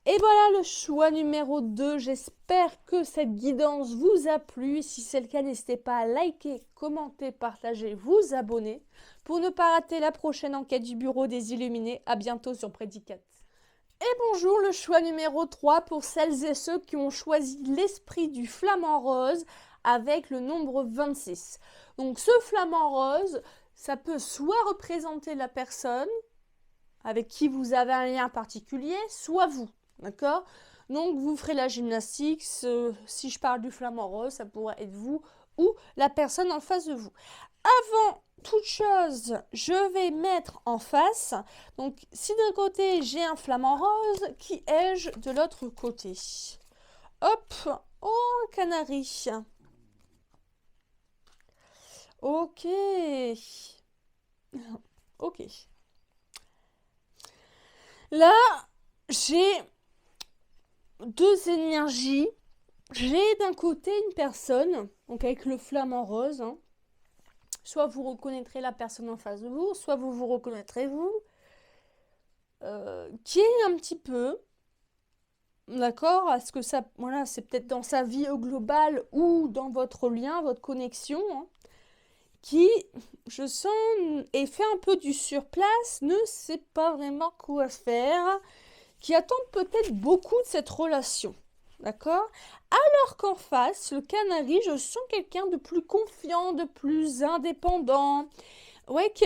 [SPEAKER 1] Et voilà le choix numéro 2. J'espère que cette guidance vous a plu. Si c'est le cas, n'hésitez pas à liker, commenter, partager, vous abonner pour ne pas rater la prochaine enquête du Bureau des Illuminés. À bientôt sur Prédicat. Et bonjour, le choix numéro 3 pour celles et ceux qui ont choisi l'esprit du flamant rose avec le nombre 26. Donc ce flamant rose, ça peut soit représenter la personne avec qui vous avez un lien particulier, soit vous. D'accord? Donc, vous ferez la gymnastique. Si je parle du flamant rose, ça pourrait être vous ou la personne en face de vous. Avant toute chose, je vais mettre en face. Donc, si d'un côté, j'ai un flamant rose, qui ai-je de l'autre côté? Hop! Oh, un canari. Ok. Ok. Là, j'ai deux énergies. J'ai d'un côté une personne, donc avec le flamant rose, hein. Soit vous reconnaîtrez la personne en face de vous, soit vous vous reconnaîtrez vous, qui est un petit peu, d'accord, est-ce que ça, voilà, c'est peut-être dans sa vie au global ou dans votre lien, votre connexion, hein, qui, je sens, et fait un peu du surplace, ne sait pas vraiment quoi faire, qui attend peut-être beaucoup de cette relation. D'accord? Alors qu'en face, le canari, je sens quelqu'un de plus confiant, de plus indépendant. Ouais, qui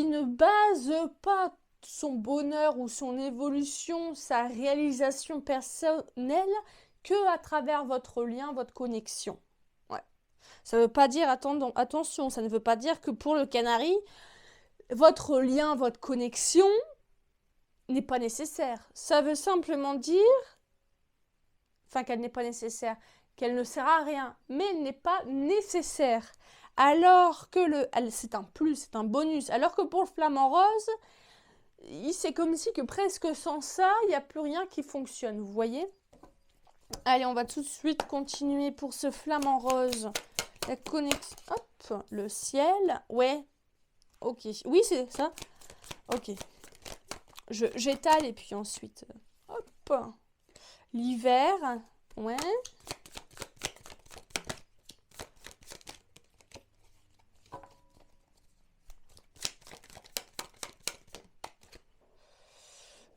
[SPEAKER 1] ne base pas son bonheur ou son évolution, sa réalisation personnelle que à travers votre lien, votre connexion. Ouais. Ça ne veut pas dire, attention, ça ne veut pas dire que pour le canari, votre lien, votre connexion n'est pas nécessaire. Ça veut simplement dire, enfin qu'elle n'est pas nécessaire, qu'elle ne sert à rien, mais elle n'est pas nécessaire. Alors que c'est un plus, c'est un bonus. Alors que pour le flamant rose, c'est comme si que presque sans ça, il n'y a plus rien qui fonctionne, vous voyez? Allez, on va tout de suite continuer pour ce flamant rose. La connexion, hop, le ciel, ouais, ok. Oui, c'est ça, ok. J'étale et puis ensuite, hop, l'hiver, ouais.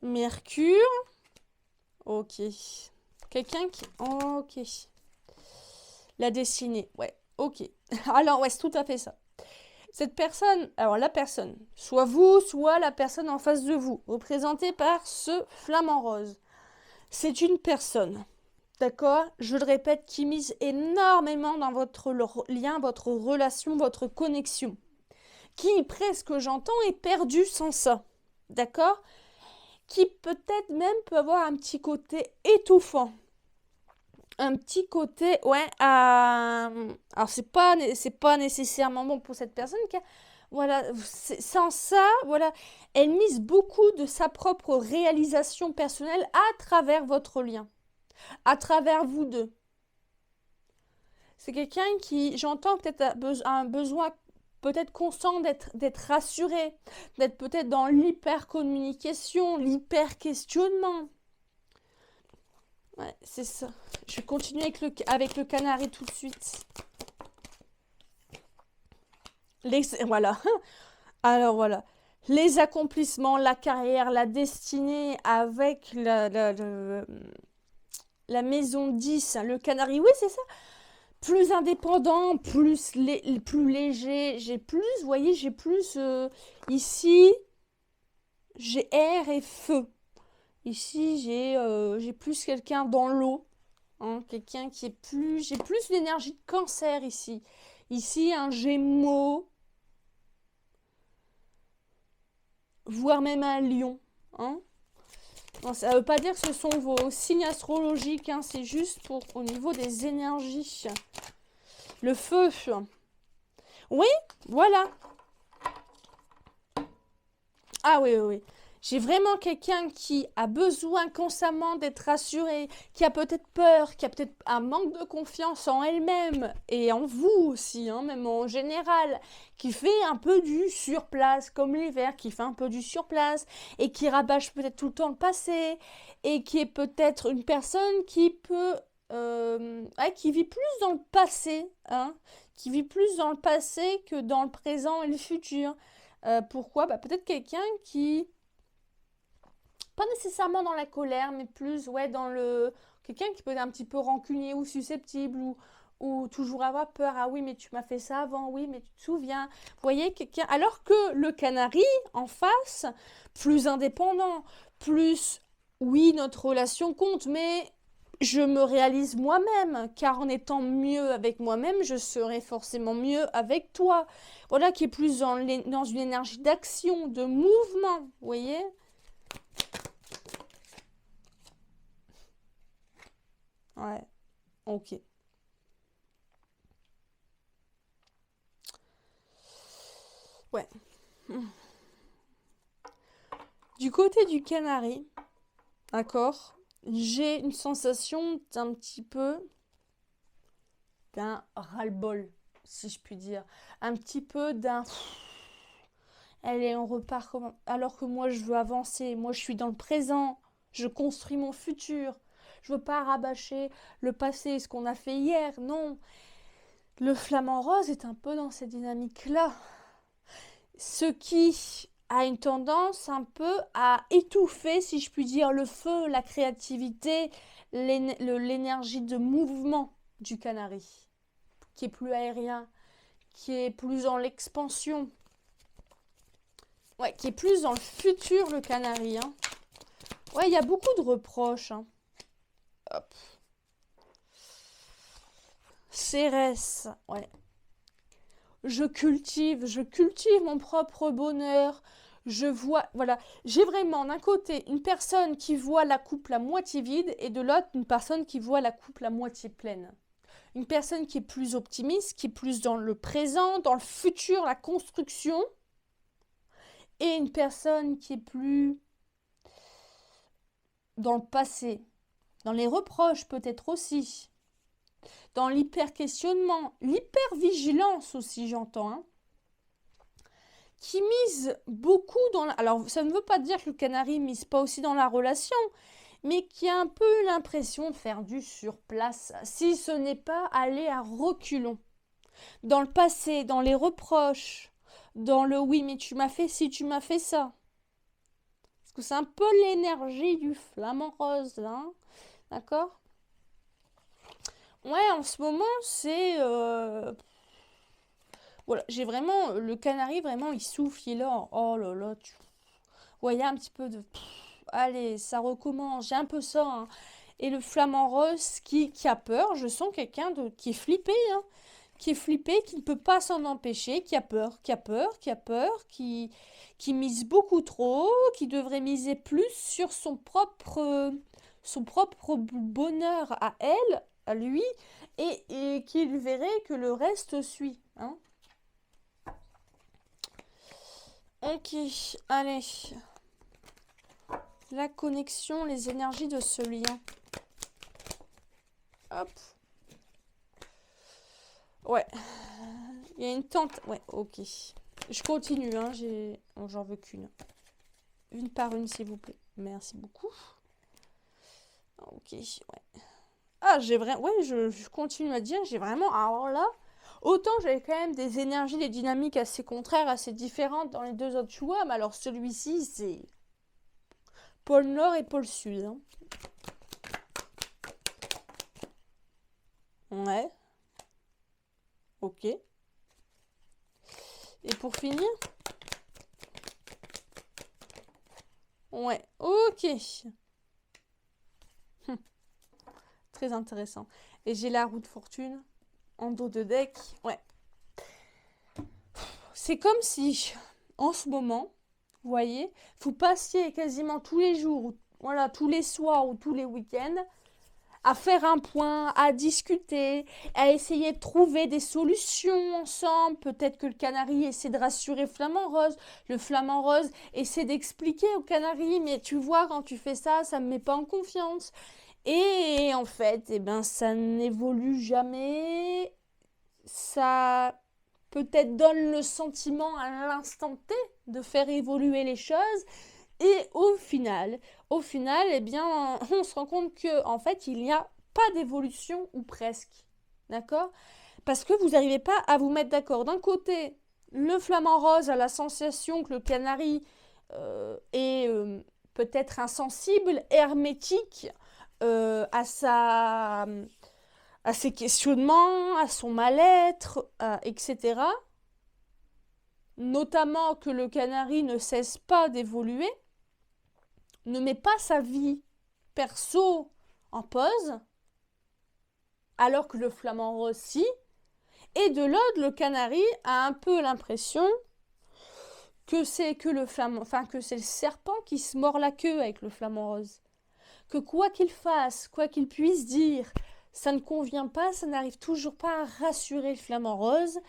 [SPEAKER 1] Mercure, ok. Quelqu'un qui, ok. La destinée, ouais, ok. Alors, ouais, c'est tout à fait ça. Cette personne, alors la personne, soit vous, soit la personne en face de vous, représentée par ce flamant rose, c'est une personne, d'accord? Je le répète, qui mise énormément dans votre lien, votre relation, votre connexion, qui, presque j'entends, est perdue sans ça, d'accord? Qui peut-être même peut avoir un petit côté étouffant. Un petit côté, ouais, alors c'est pas nécessairement bon pour cette personne, car, voilà, sans ça, voilà, elle mise beaucoup de sa propre réalisation personnelle à travers votre lien, à travers vous deux. C'est quelqu'un qui, j'entends, peut-être a un besoin peut-être constant d'être rassuré, d'être peut-être dans l'hyper-communication, l'hyper-questionnement. Ouais, c'est ça. Je vais continuer avec le canari tout de suite. Voilà. Alors voilà. Les accomplissements, la carrière, la destinée avec la maison 10, le canari. Oui, c'est ça. Plus indépendant, plus léger. J'ai plus, vous voyez, j'ai plus ici, j'ai air et feu. Ici, j'ai plus quelqu'un dans l'eau. Hein, quelqu'un qui est plus... J'ai plus l'énergie de cancer ici. Ici, un gémeau. Voire même un lion. Hein. Non, ça ne veut pas dire que ce sont vos signes astrologiques. Hein, c'est juste pour au niveau des énergies. Le feu. Oui, voilà. Ah oui, oui, oui. J'ai vraiment quelqu'un qui a besoin constamment d'être rassuré, qui a peut-être peur, qui a peut-être un manque de confiance en elle-même et en vous aussi, hein, même en général, qui fait un peu du surplace, comme l'hiver, qui fait un peu du surplace et qui rabâche peut-être tout le temps le passé et qui est peut-être une personne qui peut, qui vit plus dans le passé, hein, qui vit plus dans le passé que dans le présent et le futur. Pourquoi? Peut-être quelqu'un qui pas nécessairement dans la colère, mais plus ouais, dans le... Quelqu'un qui peut être un petit peu rancunier ou susceptible ou toujours avoir peur. Ah oui, mais tu m'as fait ça avant, oui, mais tu te souviens. Vous voyez, quelqu'un... Alors que le canari, en face, plus indépendant, plus... Oui, notre relation compte, mais je me réalise moi-même, car en étant mieux avec moi-même, je serai forcément mieux avec toi. Voilà, qui est plus dans une énergie d'action, de mouvement, vous voyez? Ouais, ok. Ouais. Du côté du canari, d'accord, j'ai une sensation d'un petit peu d'un ras-le-bol, si je puis dire. Un petit peu d'un... Allez, on repart comme... Alors que moi, je veux avancer. Moi, je suis dans le présent. Je construis mon futur. Je veux pas rabâcher le passé, ce qu'on a fait hier. Non. Le flamant rose est un peu dans cette dynamique-là. Ce qui a une tendance un peu à étouffer, si je puis dire, le feu, la créativité, l'énergie de mouvement du canari, qui est plus aérien, qui est plus dans l'expansion, ouais, qui est plus dans le futur, le canari. Hein. Ouais, il y a beaucoup de reproches. Hein. Hop. Cérès, ouais. Je cultive mon propre bonheur. Je vois, voilà, j'ai vraiment d'un côté une personne qui voit la coupe à moitié vide et de l'autre une personne qui voit la coupe à moitié pleine. Une personne qui est plus optimiste, qui est plus dans le présent, dans le futur, la construction, et une personne qui est plus dans le passé, dans les reproches peut-être aussi, dans l'hyper-questionnement, l'hyper-vigilance aussi j'entends, hein, qui mise beaucoup dans la... Alors ça ne veut pas dire que le canari mise pas aussi dans la relation, mais qui a un peu l'impression de faire du surplace, si ce n'est pas aller à reculons. Dans le passé, dans les reproches, dans le oui mais tu m'as fait ci, tu m'as fait ça. Parce que c'est un peu l'énergie du flamant rose là, hein, d'accord? Ouais, en ce moment c'est... Voilà, j'ai vraiment... Le canari vraiment il souffle, il est là, oh là là, tu... voyez un petit peu de... Allez, ça recommence, j'ai un peu ça, hein. Et le flamant rose qui a peur, je sens quelqu'un qui est flippé, hein, qui est flippé, qui ne peut pas s'en empêcher, qui a peur, qui a peur, qui a peur, qui mise beaucoup trop, qui devrait miser plus sur son propre bonheur à elle, à lui, et qu'il verrait que le reste suit, hein. Ok, allez. La connexion, les énergies de ce lien. Hop. Ouais. Il y a une tente. Ouais, ok. Je continue, hein. J'en veux qu'une. Une par une, s'il vous plaît. Merci beaucoup. Ok, ouais. Ah, j'ai vraiment... Ouais, je continue à dire, j'ai vraiment... Alors là, autant j'avais quand même des énergies, des dynamiques assez contraires, assez différentes dans les deux autres choix, mais alors celui-ci, c'est... pôle Nord et pôle Sud, hein. Ouais. Ok. Et pour finir? Ouais, ok. Très intéressant. Et j'ai la roue de fortune en dos de deck. Ouais. C'est comme si, en ce moment, vous voyez, vous passiez quasiment tous les jours, voilà, tous les soirs ou tous les week-ends, à faire un point, à discuter, à essayer de trouver des solutions ensemble. Peut-être que le canari essaie de rassurer Flamant Rose. Le Flamant Rose essaie d'expliquer au canari, mais tu vois, quand tu fais ça, ça me met pas en confiance. Et en fait, eh ben, ça n'évolue jamais. Ça peut-être donne le sentiment à l'instant T de faire évoluer les choses. Et au final, eh bien, on se rend compte que en fait, il n'y a pas d'évolution ou presque. D'accord? Parce que vous n'arrivez pas à vous mettre d'accord. D'un côté, le flamant rose a la sensation que le canari est peut-être insensible, hermétique à ses questionnements, à son mal-être, etc. Notamment que le canari ne cesse pas d'évoluer, ne met pas sa vie perso en pause, alors que le flamant rose si. Et de l'autre, le canari a un peu l'impression que c'est que c'est le serpent qui se mord la queue avec le flamant rose. Que quoi qu'il fasse, quoi qu'il puisse dire, ça ne convient pas, ça n'arrive toujours pas à rassurer le flamant rose,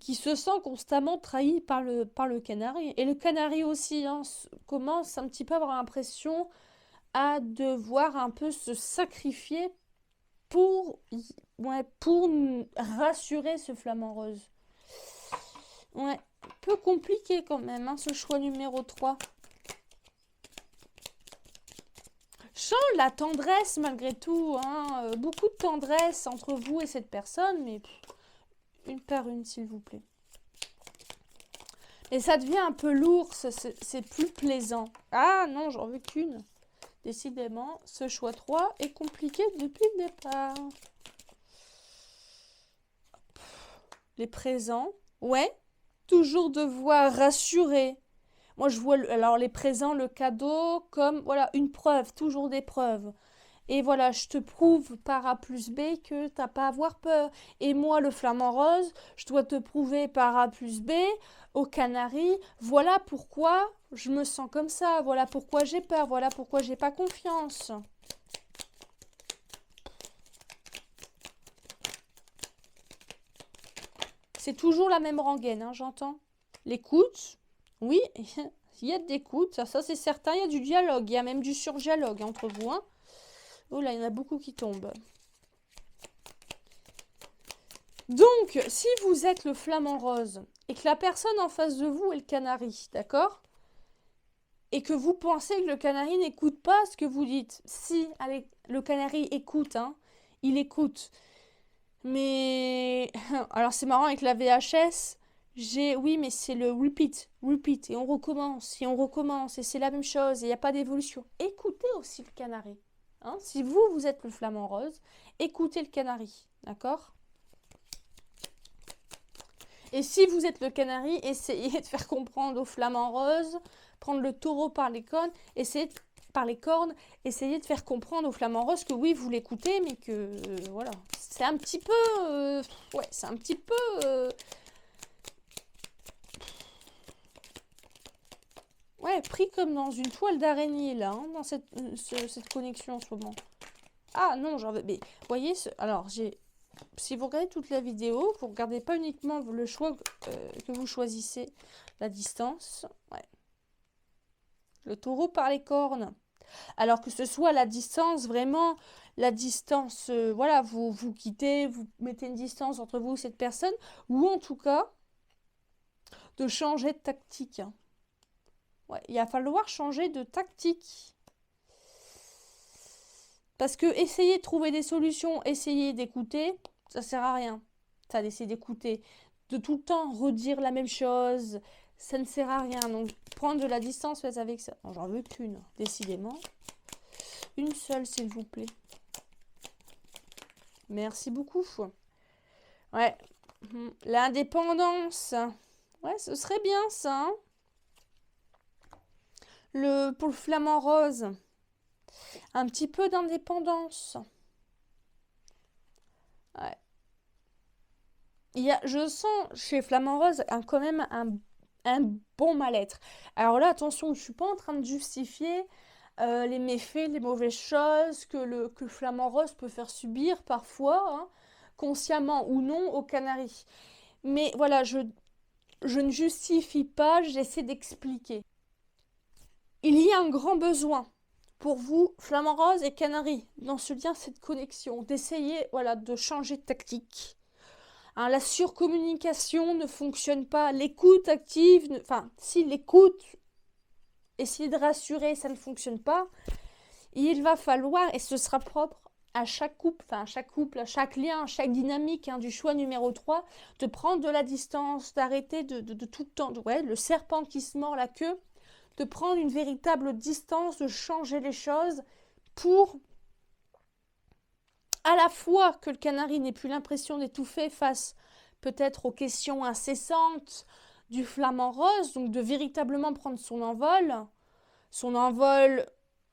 [SPEAKER 1] qui se sent constamment trahi par le canari. Et le canari aussi, hein, commence un petit peu à avoir l'impression à devoir un peu se sacrifier pour, ouais, pour rassurer ce flamant rose. Ouais, peu compliqué quand même, hein, ce choix numéro 3. Je sens la tendresse malgré tout, hein, beaucoup de tendresse entre vous et cette personne, mais une par une s'il vous plaît. Et ça devient un peu lourd, c'est plus plaisant. Ah non, j'en veux qu'une. Décidément, ce choix 3 est compliqué depuis le départ. Les présents, ouais, toujours devoir rassurer. Moi, je vois alors les présents, le cadeau, comme voilà une preuve, toujours des preuves. Et voilà, je te prouve par A plus B que t'as pas à avoir peur. Et moi, le flamant rose, je dois te prouver par A plus B aux Canaries. Voilà pourquoi je me sens comme ça. Voilà pourquoi j'ai peur. Voilà pourquoi j'ai pas confiance. C'est toujours la même rengaine, hein, j'entends. L'écoute, oui, il y a de l'écoute, ça c'est certain. Il y a du dialogue, il y a même du surdialogue entre vous. Hein. Oh là, il y en a beaucoup qui tombent. Donc, si vous êtes le flamant rose et que la personne en face de vous est le canari, d'accord? Et que vous pensez que le canari n'écoute pas ce que vous dites. Si, allez, le canari écoute, hein, il écoute. Mais, alors c'est marrant avec la VHS, oui, mais c'est le repeat, et on recommence, et c'est la même chose, et il n'y a pas d'évolution. Écoutez aussi le canari. Hein? Si vous êtes le flamant rose, écoutez le canari, d'accord? Et si vous êtes le canari, essayez de faire comprendre au flamant rose, prendre le taureau par les cornes, essayez de faire comprendre au flamant rose que oui, vous l'écoutez, mais que, voilà, c'est un petit peu, ouais, c'est un petit peu, ouais, pris comme dans une toile d'araignée, là, hein, dans cette connexion en ce moment. Ah non, j'en veux, mais, vous voyez, alors, si vous regardez toute la vidéo, vous ne regardez pas uniquement le choix que vous choisissez, la distance, ouais. Le taureau par les cornes. Alors que ce soit la distance, vraiment, la distance, voilà, vous quittez, vous mettez une distance entre vous et cette personne, ou en tout cas, de changer de tactique. Ouais, il va falloir changer de tactique. Parce que essayer de trouver des solutions, essayer d'écouter, ça sert à rien. Ça, d'essayer d'écouter, de tout le temps redire la même chose, ça ne sert à rien. Donc, prendre de la distance, faites avec ça. J'en veux qu'une, décidément. Une seule, s'il vous plaît. Merci beaucoup. Ouais. L'indépendance. Ouais, ce serait bien, ça. Hein. Pour le flamant rose. Un petit peu d'indépendance. Ouais. Je sens chez Flamant Rose quand même un bon mal-être. Alors là, attention, je ne suis pas en train de justifier les méfaits, les mauvaises choses que le Flamant Rose peut faire subir parfois, hein, consciemment ou non, aux Canaries. Mais voilà, je ne justifie pas, j'essaie d'expliquer. Il y a un grand besoin pour vous, Flamant Rose et Canaries, dans ce lien, cette connexion, d'essayer voilà, de changer de tactique. Hein, la surcommunication ne fonctionne pas. L'écoute active, enfin, si l'écoute, essayer de rassurer, ça ne fonctionne pas, il va falloir, et ce sera propre à chaque couple, enfin à chaque couple, à chaque lien, à chaque dynamique hein, du choix numéro 3, de prendre de la distance, d'arrêter de tout le temps, ouais, le serpent qui se mord la queue, de prendre une véritable distance, de changer les choses pour à la fois que le canari n'ait plus l'impression d'étouffer face peut-être aux questions incessantes du flamant rose, donc de véritablement prendre son envol,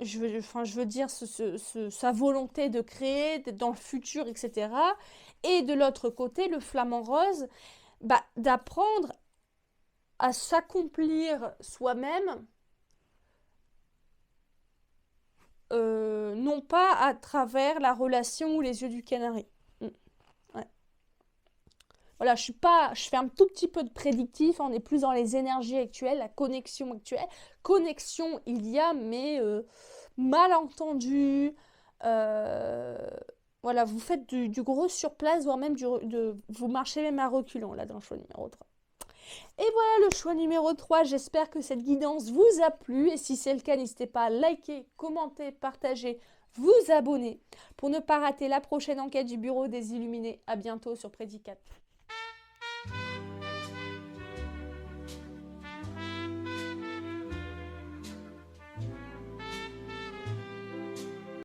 [SPEAKER 1] je veux dire sa volonté de créer, d'être dans le futur, etc. Et de l'autre côté, le flamant rose, d'apprendre à s'accomplir soi-même, non pas à travers la relation ou les yeux du canari. Ouais. Voilà, je fais un tout petit peu de prédictif, on est plus dans les énergies actuelles, la connexion actuelle. Connexion, il y a, mais malentendu. Voilà, vous faites du gros sur place, voire même vous marchez même à reculons, là, dans le choix numéro 3. Et voilà le choix numéro 3, j'espère que cette guidance vous a plu et si c'est le cas, n'hésitez pas à liker, commenter, partager, vous abonner pour ne pas rater la prochaine enquête du Bureau des Illuminés. À bientôt sur Prédicat.